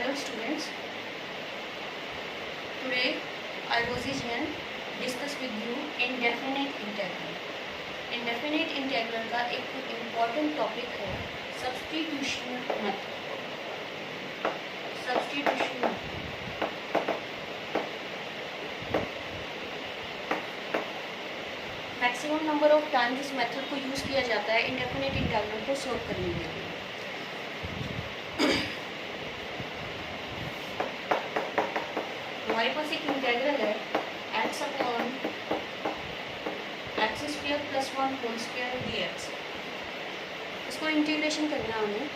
Hello students, today I Rosie Jain discuss with you indefinite integral. Indefinite integral का एक important topic है substitution method. Substitution method. Maximum number of times इस method को use किया जाता है indefinite integral को solve करने के लिए. हमारे पास एक इंटेग्रल है x upon X square plus 1 whole square dx. इसको इंटीग्रेशन करना है हमें.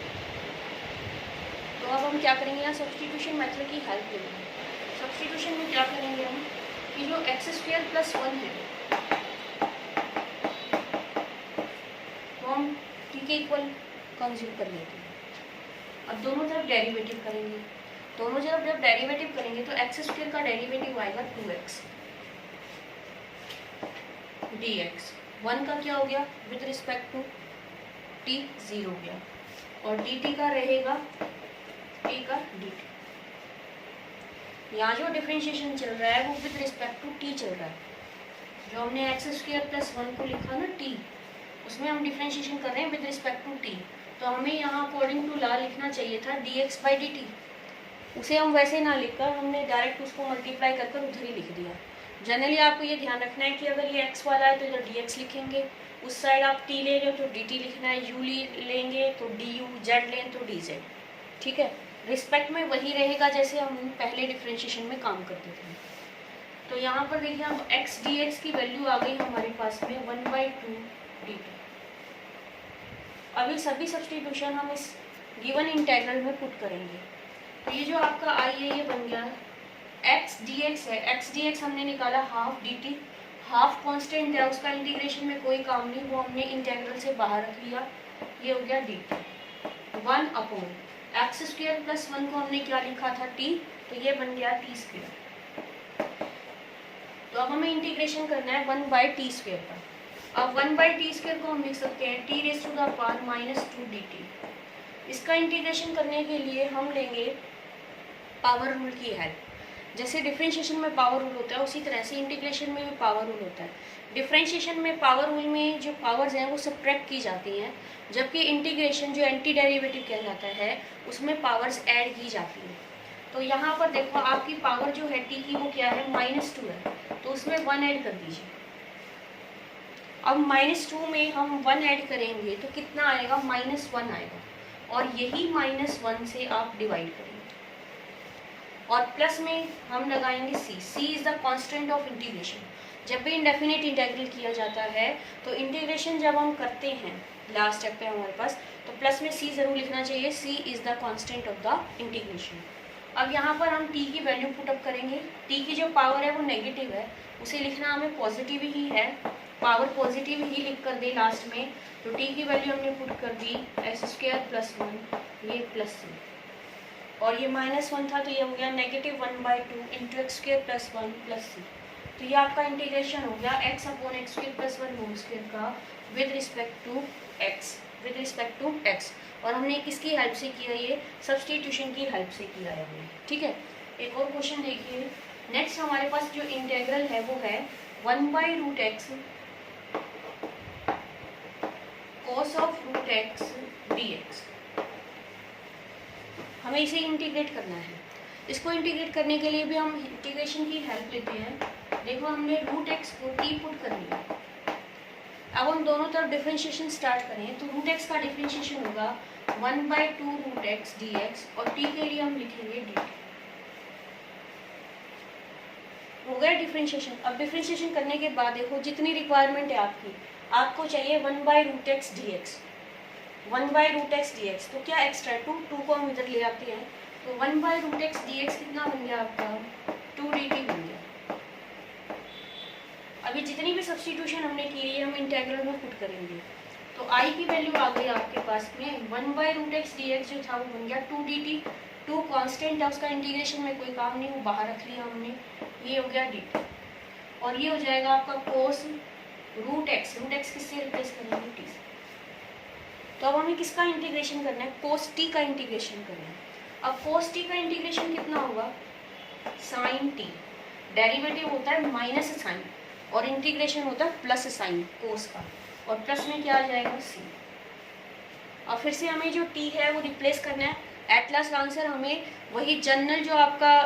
तो अब हम क्या करेंगे, यहाँ सब्स्टिट्यूशन मेथड की हेल्प लेंगे. सब्स्टिट्यूशन में क्या करेंगे हम कि जो एक्स स्क्वायर प्लस 1 है वो हम t के इक्वल कंज्यूम कर लेते हैं. अब दोनों तरफ डेरिवेटिव करेंगे. दोनों जब डेरिवेटिव करेंगे तो एक्स स्क्वायर का डेरिवेटिव आएगा 2x dx. 1 का क्या हो गया विद रिस्पेक्ट टू t 0 हो गया और dt का रहेगा t का dt. यहाँ जो डिफरेंशिएशन चल रहा है वो विद रिस्पेक्ट टू t चल रहा है. जो हमने एक्स स्क्वायर प्लस 1 को लिखा ना t, उसमें हम डिफरेंशिएशन कर रहे हैं विद रिस्पेक्ट टू t. तो हमें यहाँ अकॉर्डिंग टू लॉ लिखना चाहिए था dx बाई dt. उसे हम वैसे ना लिखकर हमने डायरेक्ट उसको मल्टीप्लाई कर उधर ही लिख दिया. जनरली आपको ये ध्यान रखना है कि अगर ये x वाला है तो इधर dx लिखेंगे, उस साइड आप t ले रहे हो तो dt लिखना है, u लेंगे तो du, z लें तो dz. ठीक है, रिस्पेक्ट में वही रहेगा जैसे हम पहले डिफरेंशिएशन में काम करते थे. तो यहाँ पर देखिए हम x dx की वैल्यू आ गई हमारे पास में 1/2 dt. अभी सभी सब्स्टिट्यूशन हम इस गिवन इंटीग्रल में पुट करेंगे. तो ये जो आपका आई है ये बन गया x dx है. x dx हमने निकाला हाफ dt. हाफ कांस्टेंट है, उसका इंटीग्रेशन में कोई काम नहीं, वो हमने इंटीग्रल से बाहर रख लिया. ये हो गया dt. 1 upon X square plus 1 को हमने क्या लिखा था t, तो ये बन गया t स्क्वायर. तो अब हमें इंटीग्रेशन करना है 1/t स्क्वायर का. अब 1/t स्क्वायर को हम लिख सकते हैं t raise to the power -2 dt. इसका इंटीग्रेशन करने के लिए हम लेंगे पावर रूल की हेल्प. जैसे डिफरेंशिएशन में पावर रूल होता है उसी तरह से इंटीग्रेशन में भी पावर रूल होता है. डिफरेंशिएशन में पावर रूल में जो पावर्स हैं वो सब्ट्रैक्ट की जाती हैं, जबकि इंटीग्रेशन जो एंटी डेरिवेटिव किया जाता है उसमें पावर्स ऐड की जाती हैं. तो यहाँ पर देखो आपकी पावर जो है t की वो क्या है -2 है, तो उसमें 1 ऐड कर दीजिए. अब -2 में हम 1 ऐड करेंगे तो कितना आएगा, -1 आएगा. और यही -1 से आप डिवाइड करेंगे और प्लस में हम लगाएंगे c. c is the constant of integration. जब भी इंडेफिनिट इंटीग्रल किया जाता है तो इंटीग्रेशन जब हम करते हैं लास्ट स्टेप पे हमारे पास, तो प्लस में c जरूर लिखना चाहिए. c is the constant of the integration. अब यहाँ पर हम t की वैल्यू पुटअप करेंगे. t की जो पावर है वो नेगेटिव है, उसे लिखना हमें पॉजिटिव ही है. पावर पॉजिटिव ही लिख कर दे लास्ट में. तो t की वैल्यू हमने पुट कर दी एक्स स्क्वायर प्लस 1, ये प्लस c, और ये -1 था तो ये हो गया -1/2 into X square plus 1 plus c. तो ये आपका इंटीग्रेशन हो गया x upon X square plus 1 whole square का विद रिस्पेक्ट टू x. और हमने किसकी हेल्प से किया, ये सब्स्टिट्यूशन की हेल्प से किया है हमने. ठीक है, एक और क्वेश्चन देखिए. नेक्स्ट हमारे पास जो इंटीग्रल है वो है 1/√x cos of √x dx. हमें इसे इंटीग्रेट करना है. इसको इंटीग्रेट करने के लिए भी हम इंटीग्रेशन की हेल्प लेते हैं. देखो हमने √x को t पुट कर लिया. अब हम दोनों तरफ डिफरेंशिएशन स्टार्ट करें तो √x का डिफरेंशिएशन होगा 1/2√x dx और t के लिए हम लिखेंगे dt. हो गया डिफरेंशिएशन. अब डिफरेंशिएशन करने के बाद देखो जितनी रिक्वायरमेंट है आपको चाहिए 1/√x dx. 1/√x dx तो क्या एक्स्ट्रा 2 को हम इधर ले आते हैं. तो 1/√x dx कितना बन गया आपका 2 dt बन गया. अभी जितनी भी सब्स्टिट्यूशन हमने की है ये हम इंटीग्रल में पुट करेंगे. तो i की वैल्यू आ गई आपके पास में 1/√x dx जो था वो बन गया 2 dt. 2 कांस्टेंट है, उसका इंटीग्रेशन में कोई काम नहीं, वो बाहर रख लिया हमने. ये हो गया dt. और ये हो जाएगा आपका cos √x किससे रिप्लेस करेंगे, t से. तो अब हमें किसका इंटीग्रेशन करना है, cos t का इंटीग्रेशन करना है. अब cos t का इंटीग्रेशन कितना होगा, sin t, डेरिवेटिव होता है माइनस साइन और इंटीग्रेशन होता है प्लस साइन कोस का, और प्लस में क्या आ जाएगा c। और फिर से हमें जो t है वो रिप्लेस करना है, एट लास्ट आंसर हमें वही जनरल जो आपका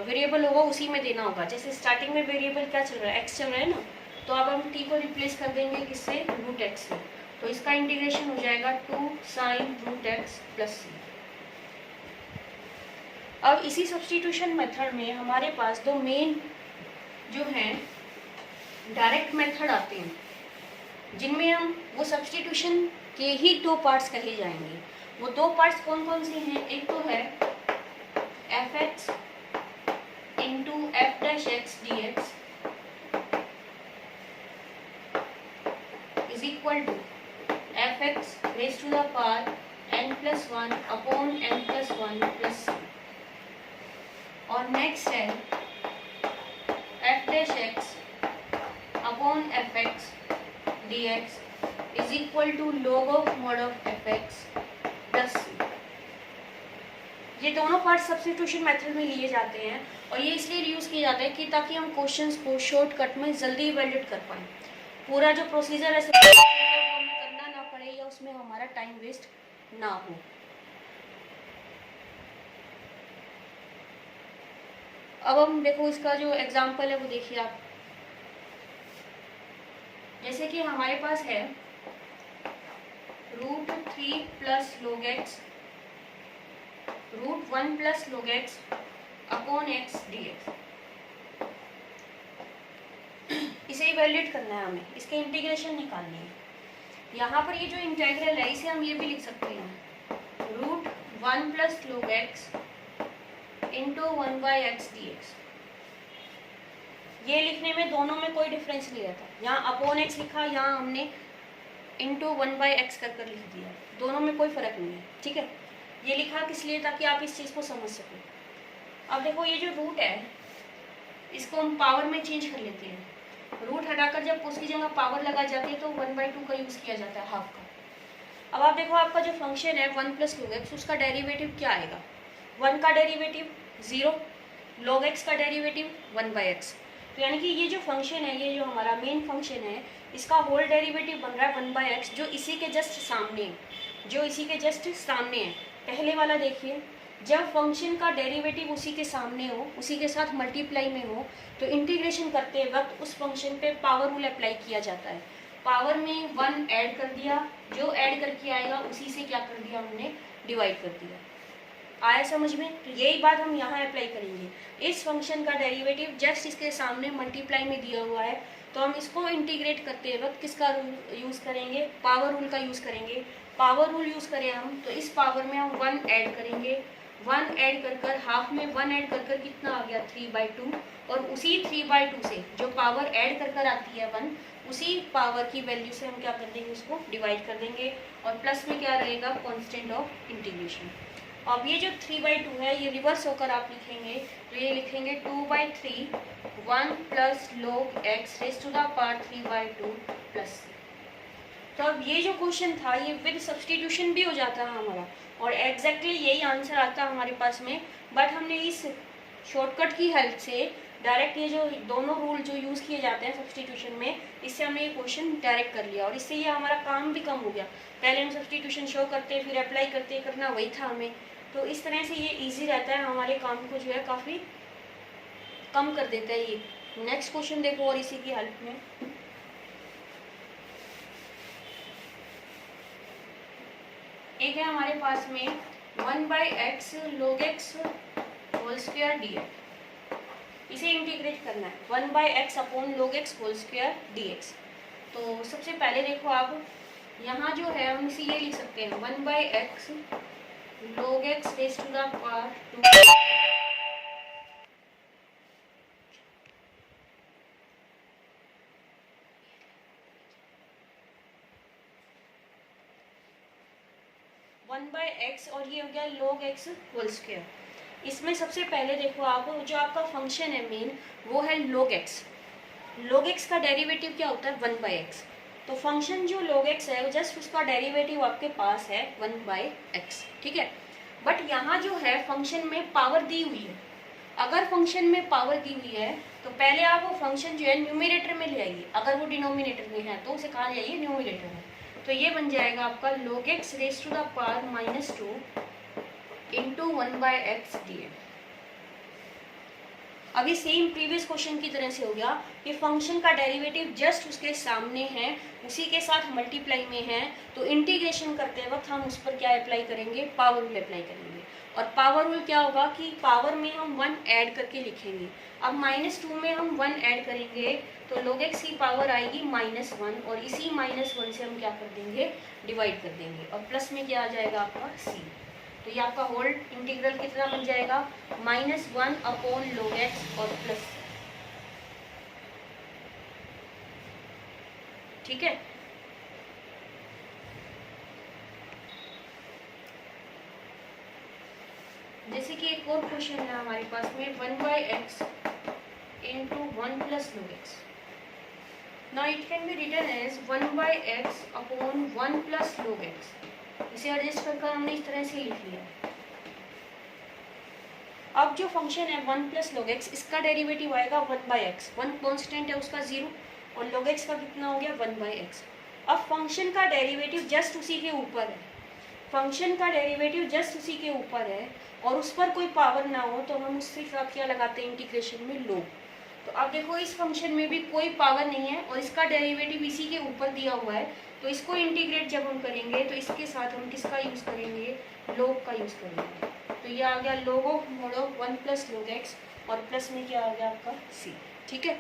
वेरिएबल होगा उसी में देना होगा। जैसे स्टार्टिंग में वेरिएबल क्या चल रहा है, x चल रहा है ना, तो अब हम t को रिप्लेस कर देंगे किससे, रूट x से, तो इसका इंटीग्रेशन हो जाएगा 2 sin root x plus c। अब इसी सब्स्टिट्यूशन मेथड में हमारे पास दो मेन जो हैं डायरेक्ट मेथड आते हैं, जिनमें हम वो सब्स्टिट्यूशन के ही दो पार्ट्स कहे जाएंगे। वो दो पार्ट्स कौन कौन से हैं, एक तो है fx into f dash x d x is equal to f x raise to the power n+1 upon n+1 plus c। और नेक्स्ट है f dash x upon f x d x is equal to log of mod of f x plus c। ये दोनों part substitution method में लिए जाते हैं, और ये इसलिए यूज़ किया जाता है कि ताकि हम क्वेश्चंस को शॉर्टकट में जल्दी इवैल्यूएट कर पाएँ। पूरा जो प्रोसीजर है हमें करना ना पड़े या उसमें हमारा टाइम वेस्ट ना हो। अब हम देखो इसका जो एग्जांपल है वो देखिए आप, जैसे कि हमारे पास है √3 plus log x √1 plus log x upon x dx। इसे इवैल्यूएट करना है हमें, इसके इंटीग्रेशन निकालनी है। यहाँ पर ये जो इंटीग्रल है इसे हम ये भी लिख सकते हैं √1 plus log x into 1/x dx। ये लिखने में दोनों में कोई डिफरेंस नहीं रहता, यहाँ अपॉन x लिखा, यहाँ हमने इंटू 1/x कर लिख दिया, दोनों में कोई फर्क नहीं है। ठीक है, ये लिखा किस लिए, ताकि आप इस चीज़ को समझ सकें। अब देखो ये जो रूट है इसको हम पावर में चेंज कर लेते हैं, रूट हटाकर जब उसकी जगह पावर लगा जाती है तो 1/2 का यूज़ किया जाता है, हाफ का। अब आप देखो आपका जो फंक्शन है 1 प्लस log x, उसका डेरिवेटिव क्या आएगा, 1 का डेरिवेटिव 0, log x का डेरिवेटिव 1/x। तो यानी कि ये जो फंक्शन है, ये जो हमारा मेन फंक्शन है, इसका होल डेरिवेटिव बन रहा है 1/x, जो इसी के जस्ट सामने है, पहले वाला देखिए, जब फंक्शन का डेरिवेटिव उसी के सामने हो, उसी के साथ मल्टीप्लाई में हो, तो इंटीग्रेशन करते वक्त उस फंक्शन पे पावर रूल अप्लाई किया जाता है। पावर में 1 ऐड कर दिया, जो ऐड करके आएगा उसी से क्या कर दिया हमने, डिवाइड कर दिया। आया समझ में? तो यही बात हम यहाँ अप्लाई करेंगे। इस फंक्शन का डेरिवेटिव जस्ट इसके सामने मल्टीप्लाई में दिया हुआ है, तो हम इसको इंटीग्रेट करते वक्त किसका रूल यूज़ करेंगे, पावर रूल का यूज़ करेंगे। पावर रूल यूज़ करें हम तो इस पावर में हम 1 ऐड करेंगे, 1 ऐड कर हाफ में 1 ऐड कर कितना आ गया 3/2, और उसी 3/2 से जो पावर ऐड कर आती है 1, उसी पावर की वैल्यू से हम क्या कर देंगे, उसको डिवाइड कर देंगे, और प्लस में क्या रहेगा, कांस्टेंट ऑफ इंटीग्रेशन। अब ये जो 3/2 है ये रिवर्स होकर आप लिखेंगे, तो ये लिखेंगे 2/3 1 plus log x raise to the power 3/2 plus. तो अब ये जो क्वेश्चन था ये विद सब्स्टिट्यूशन भी हो जाता है हमारा, और एग्जैक्टली यही आंसर आता है हमारे पास में, बट हमने इस शॉर्टकट की हेल्प से डायरेक्ट ये जो दोनों रूल जो यूज़ किए जाते हैं सब्स्टिट्यूशन में, इससे हमने ये क्वेश्चन डायरेक्ट कर लिया, और इससे ये हमारा काम भी कम हो गया। पहले हम सब्स्टिट्यूशन शो करते फिर अप्लाई करते, करना वही था हमें, तो इस तरह से ये ईजी रहता है, हमारे काम को जो है काफ़ी कम कर देता है ये। नेक्स्ट क्वेश्चन देखो, और इसी की हेल्प में एक है हमारे पास में 1/x log x whole square dx। इसे इंटीग्रेट करना है 1/x upon log x whole square dx। तो सबसे पहले देखो आप यहाँ जो है हम इसे ये लिख सकते हैं 1/x log x raise to the power 2 1/x, और ये हो गया log x होल स्क्वायर। इसमें सबसे पहले देखो आप जो आपका फंक्शन है मेन वो है log x। log x का डेरिवेटिव क्या होता है 1/x, तो फंक्शन जो log x है जस्ट उसका डेरिवेटिव आपके पास है 1/x। ठीक है, बट यहाँ जो है फंक्शन में पावर दी हुई है, अगर फंक्शन में पावर दी हुई है तो पहले आप वो फंक्शन जो है न्यूमिनेटर में ले आइए, अगर वो डिनोमिनेटर में है तो उसे कहाँ ले आइए, न्यूमिनेटर में। तो ये बन जाएगा आपका log x raise to the power -2 into 1/x dx। अभी सेम प्रीवियस क्वेश्चन की तरह से हो गया कि फंक्शन का डेरिवेटिव जस्ट उसके सामने है, उसी के साथ मल्टीप्लाई में है, तो इंटीग्रेशन करते वक्त हम उस पर क्या अप्लाई करेंगे, पावर रूल अप्लाई करेंगे। और पावर रूल क्या होगा कि पावर में हम 1 ऐड करके लिखेंगे। अब -2 में हम 1 ऐड करेंगे तो log x की पावर आएगी -1 और इसी -1 से हम क्या कर देंगे, डिवाइड कर देंगे और प्लस में क्या आ जाएगा आपका c। तो ये आपका होल इंटीग्रल कितना बन जाएगा, -1 अपॉन log x और प्लस, ठीक है। जैसे कि एक और क्वेश्चन है हमारे पास में 1/x into 1 plus log x। Now it can be written as 1/x upon 1 plus log x। इसे एडजस्ट कर हमने इस तरह से लिख लिया। अब जो फंक्शन है 1 प्लस log x, इसका डेरिवेटिव आएगा 1/x, 1 कॉन्स्टेंट है उसका 0 और log x का कितना हो गया 1/x। अब फंक्शन का डेरिवेटिव जस्ट उसी के ऊपर है, फंक्शन का डेरिवेटिव जस्ट उसी के ऊपर है और उस पर कोई पावर ना हो तो हम उससे साथ क्या लगाते हैं, इंटीग्रेशन में log। तो अब देखो इस फंक्शन में भी कोई पावर नहीं है और इसका डेरिवेटिव इसी के ऊपर दिया हुआ है, तो इसको इंटीग्रेट जब हम करेंगे तो इसके साथ हम किसका यूज़ करेंगे, log का यूज़ करेंगे। तो ये आ गया log of mode of 1 plus log x और प्लस में क्या आ गया आपका c, ठीक है।